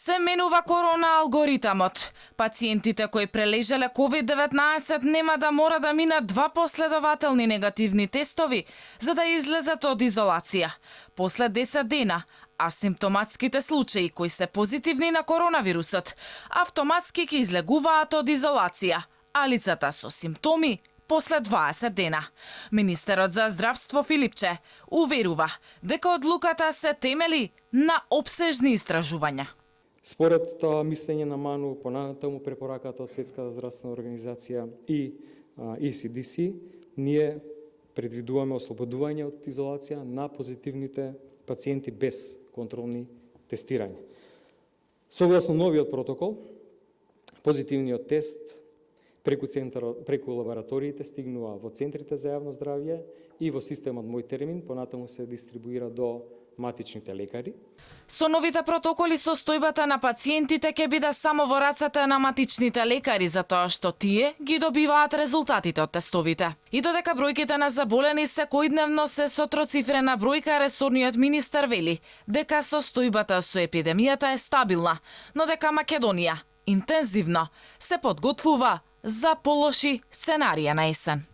Се менува корона алгоритамот. Пациентите кои прележале COVID-19 нема да мора да минат 2 последователни негативни тестови за да излезат од изолација. После 10 дена, асимптоматските случаи кои се позитивни на коронавирусот автоматски ќе излегуваат од изолација, а лицата со симптоми после 20 дена. Министерот за здравство Филипче уверува дека одлуката се темели на опсежни истражувања. Според мислење на МАНУ, понатаму препораката од Светската здравствена организација и ECDC, ние предвидуваме ослободување од изолација на позитивните пациенти без контролни тестирања. Согласно новиот протокол, позитивниот тест преку лабораториите стигнува во центрите за јавно здравје и во системот Мој термин, понатаму се дистрибуира до матичните лекари. Со новите протоколи состојбата на пациентите ќе биде само во рацете на матичните лекари, затоа што тие ги добиваат резултатите од тестовите. И додека бројките на заболени секојдневно се со троцифрена бројка, ресорниот министер вели дека состојбата со епидемијата е стабилна, но дека Македонија интензивно се подготвува за полоши сценарија на есен.